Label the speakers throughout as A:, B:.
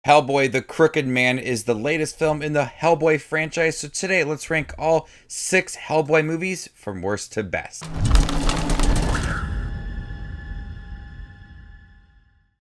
A: Hellboy the Crooked Man is the latest film in the Hellboy franchise, so today let's rank all 6 Hellboy movies from worst to best.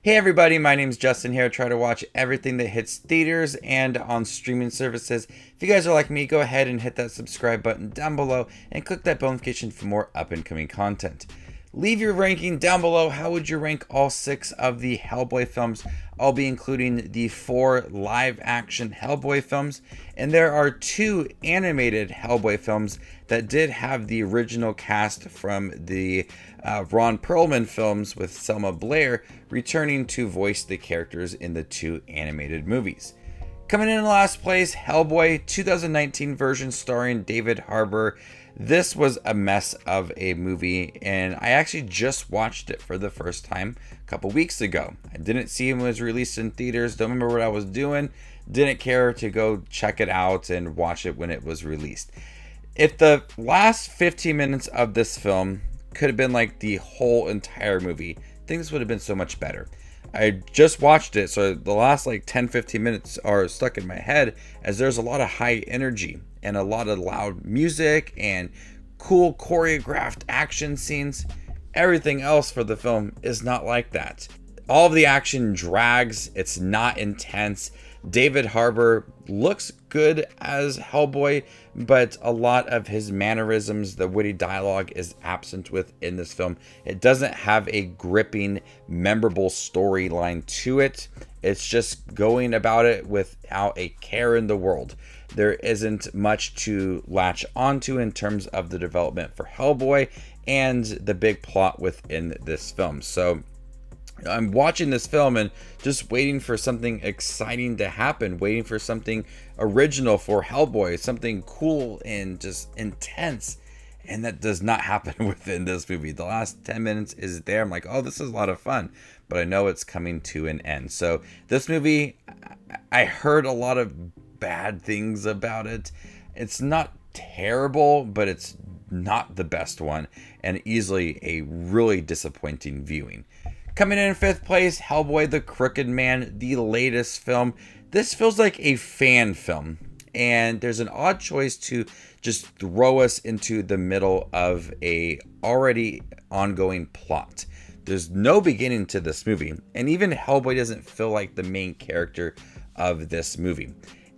A: Hey everybody, my name is Justin here. I try to watch everything that hits theaters and on streaming services. If you guys are like me, go ahead and hit that subscribe button down below and click that bell notification for more up and coming content. Leave your ranking down below. How would you rank all 6 of the Hellboy films? I'll be including the 4 live-action Hellboy films, and there are 2 animated Hellboy films that did have the original cast from the Ron Perlman films with Selma Blair returning to voice the characters in the 2 animated movies. Coming in last place, Hellboy 2019 version starring David Harbour. This was a mess of a movie, and I actually just watched it for the first time a couple weeks ago. I didn't see it when it was released in theaters, don't remember what I was doing, didn't care to go check it out and watch it when it was released. If the last 15 minutes of this film could have been like the whole entire movie, things would have been so much better. I just watched it, so the last like 10-15 minutes are stuck in my head as there's a lot of high energy and a lot of loud music and cool choreographed action scenes. Everything else for the film is not like that. All of the action drags, it's not intense. David Harbour looks good as Hellboy, but a lot of his mannerisms, the witty dialogue is absent within this film. It doesn't have a gripping, memorable storyline to it. It's just going about it without a care in the world. There isn't much to latch onto in terms of the development for Hellboy and the big plot within this film. So I'm watching this film and just waiting for something exciting to happen, waiting for something original for Hellboy, something cool and just intense. And that does not happen within this movie. The last 10 minutes is there. I'm like, oh, this is a lot of fun, but I know it's coming to an end. So this movie, I heard a lot of bad things about it. It's not terrible, but it's not the best one, and easily a really disappointing viewing. Coming in 5th place, Hellboy the Crooked Man, the latest film. This feels like a fan film, and there's an odd choice to just throw us into the middle of a already ongoing plot. There's no beginning to this movie, and even Hellboy doesn't feel like the main character of this movie.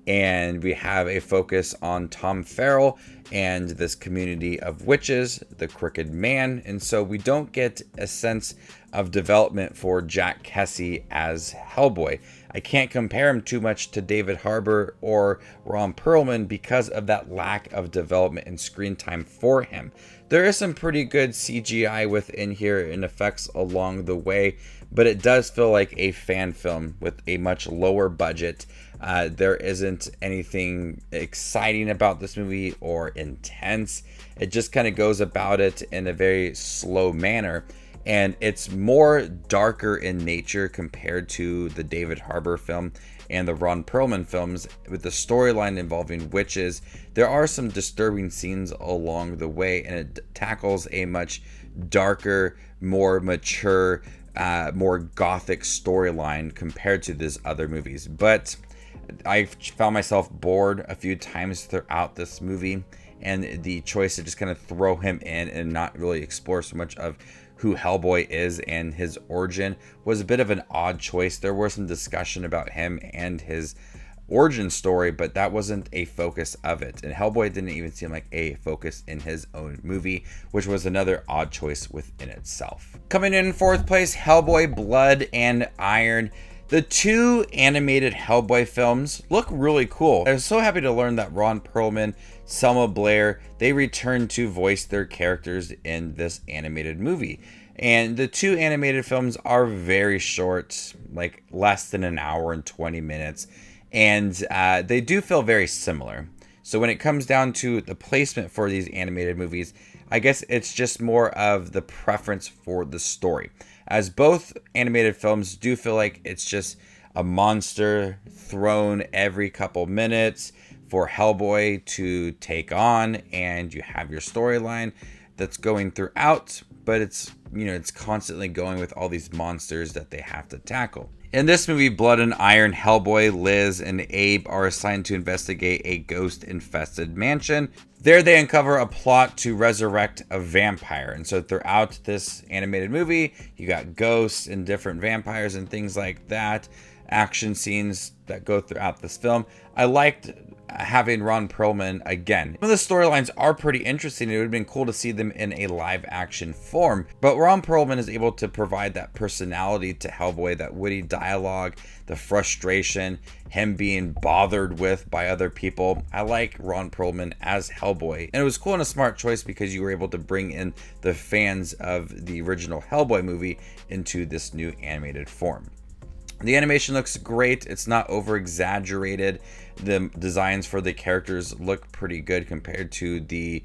A: And we have a focus on Tom Farrell and this community of witches, the Crooked Man. And so we don't get a sense of development for Jack Kesy as Hellboy. I can't compare him too much to David Harbour or Ron Perlman because of that lack of development and screen time for him. There is some pretty good CGI within here and effects along the way, but it does feel like a fan film with a much lower budget. There isn't anything exciting about this movie or intense. It just kind of goes about it in a very slow manner. And it's more darker in nature compared to the David Harbour film and the Ron Perlman films with the storyline involving witches. There are some disturbing scenes along the way, and it tackles a much darker, more mature, more gothic storyline compared to these other movies. But I found myself bored a few times throughout this movie, and the choice to just kind of throw him in and not really explore so much of who Hellboy is and his origin was a bit of an odd choice. There was some discussion about him and his origin story, but that wasn't a focus of it. And Hellboy didn't even seem like a focus in his own movie, which was another odd choice within itself. Coming in 4th place, Hellboy Blood and Iron. The 2 animated Hellboy films look really cool. I was so happy to learn that Ron Perlman, Selma Blair, they returned to voice their characters in this animated movie. And the 2 animated films are very short, like less than an hour and 20 minutes. And they do feel very similar. So when it comes down to the placement for these animated movies, I guess it's just more of the preference for the story. As both animated films do feel like it's just a monster thrown every couple minutes for Hellboy to take on, and you have your storyline that's going throughout, but it's constantly going with all these monsters that they have to tackle. In this movie, Blood and Iron, Hellboy, Liz, and Abe are assigned to investigate a ghost-infested mansion. There they uncover a plot to resurrect a vampire. And so throughout this animated movie, you got ghosts and different vampires and things like that. Action scenes that go throughout this film. I liked having Ron Perlman again. Some of the storylines are pretty interesting. It would have been cool to see them in a live action form, but Ron Perlman is able to provide that personality to Hellboy, that witty dialogue, the frustration, him being bothered with by other people. I like Ron Perlman as Hellboy, and it was cool and a smart choice because you were able to bring in the fans of the original Hellboy movie into this new animated form. The animation looks great. It's not over exaggerated. The designs for the characters look pretty good compared to the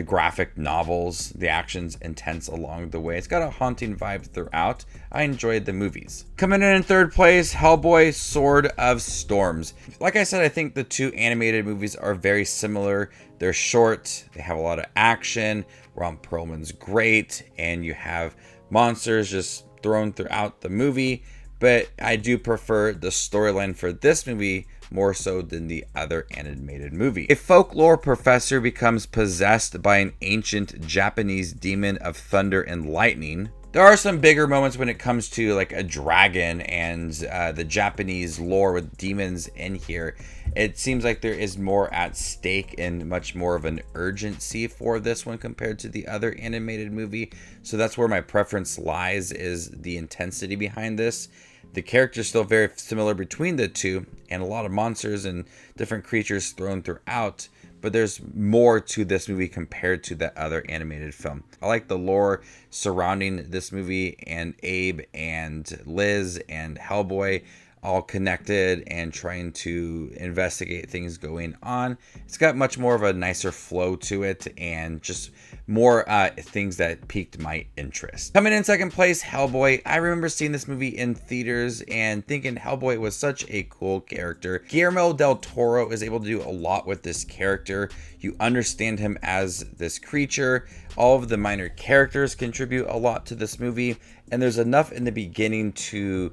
A: graphic novels. The action's intense along the way. It's got a haunting vibe throughout. I enjoyed the movies. Coming in third place, Hellboy Sword of Storms. Like I said, I think the two animated movies are very similar. They're short. They have a lot of action. Ron Perlman's great, and you have monsters just thrown throughout the movie. But I do prefer the storyline for this movie more so than the other animated movie. A folklore professor becomes possessed by an ancient Japanese demon of thunder and lightning. There are some bigger moments when it comes to like a dragon and the Japanese lore with demons in here. It seems like there is more at stake and much more of an urgency for this one compared to the other animated movie. So that's where my preference lies, is the intensity behind this. The characters still very similar between the two, and a lot of monsters and different creatures thrown throughout, but there's more to this movie compared to that other animated film. I like the lore surrounding this movie, and Abe and Liz and Hellboy all connected and trying to investigate things going on. It's got much more of a nicer flow to it and just more things that piqued my interest. Coming in second place, Hellboy. I remember seeing this movie in theaters and thinking Hellboy was such a cool character. Guillermo del Toro is able to do a lot with this character. You understand him as this creature. All of the minor characters contribute a lot to this movie, and there's enough in the beginning to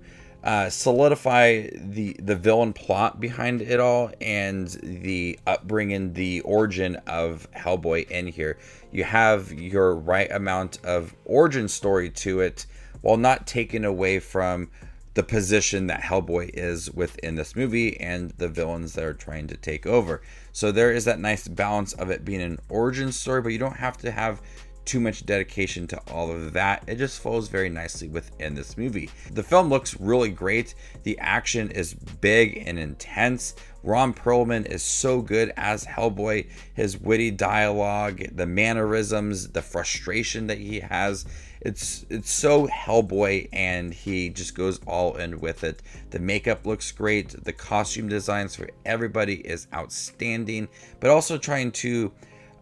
A: solidify the villain plot behind it all and the upbringing, the origin of Hellboy in here. You have your right amount of origin story to it while not taking away from the position that Hellboy is within this movie and the villains that are trying to take over. So there is that nice balance of it being an origin story, but you don't have to have too much dedication to all of that. It just flows very nicely within this movie. The film looks really great. The action is big and intense. Ron Perlman is so good as Hellboy. His witty dialogue, the mannerisms, the frustration that he has, it's so Hellboy, and he just goes all in with it. The makeup looks great. The costume designs for everybody is outstanding, but also trying to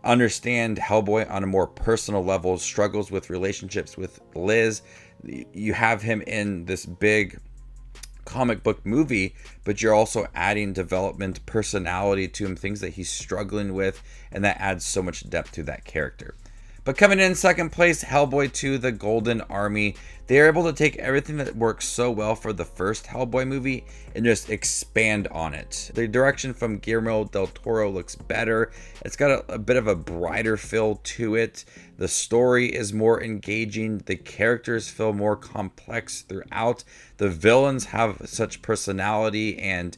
A: understand Hellboy on a more personal level, struggles with relationships with Liz. You have him in this big comic book movie, but you're also adding development, personality to him, things that he's struggling with, and that adds so much depth to that character. But coming in second place, Hellboy 2, The Golden Army. They are able to take everything that works so well for the first Hellboy movie and just expand on it. The direction from Guillermo del Toro looks better. It's got a bit of a brighter feel to it. The story is more engaging. The characters feel more complex throughout. The villains have such personality and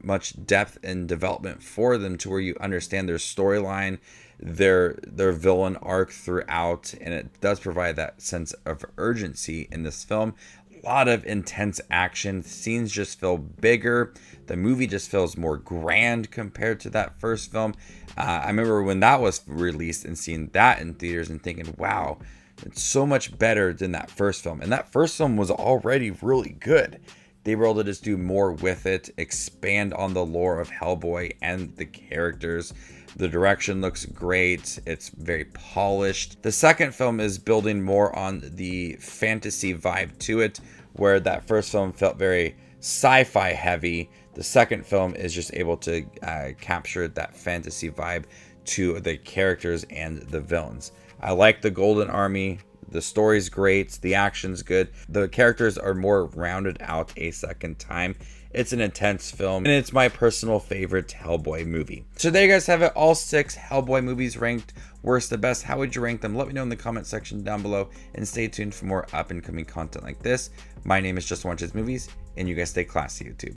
A: much depth and development for them to where you understand their storyline, their villain arc throughout, and it does provide that sense of urgency in this film. A lot of intense action. Scenes just feel bigger. The movie just feels more grand compared to that first film. I remember when that was released and seeing that in theaters and thinking, wow, it's so much better than that first film. And that first film was already really good. They were able to just do more with it, expand on the lore of Hellboy and the characters. The direction looks great. It's very polished. The second film is building more on the fantasy vibe to it, where that first film felt very sci-fi heavy. The second film is just able to capture that fantasy vibe to the characters and the villains. I like The Golden Army. The story's great, the action's good, the characters are more rounded out a second time. It's an intense film, and it's my personal favorite Hellboy movie. So there you guys have it, all 6 Hellboy movies ranked worst to best. How would you rank them? Let me know in the comment section down below, and stay tuned for more up and coming content like this. My name is Just Watches Movies, and you guys stay classy, YouTube.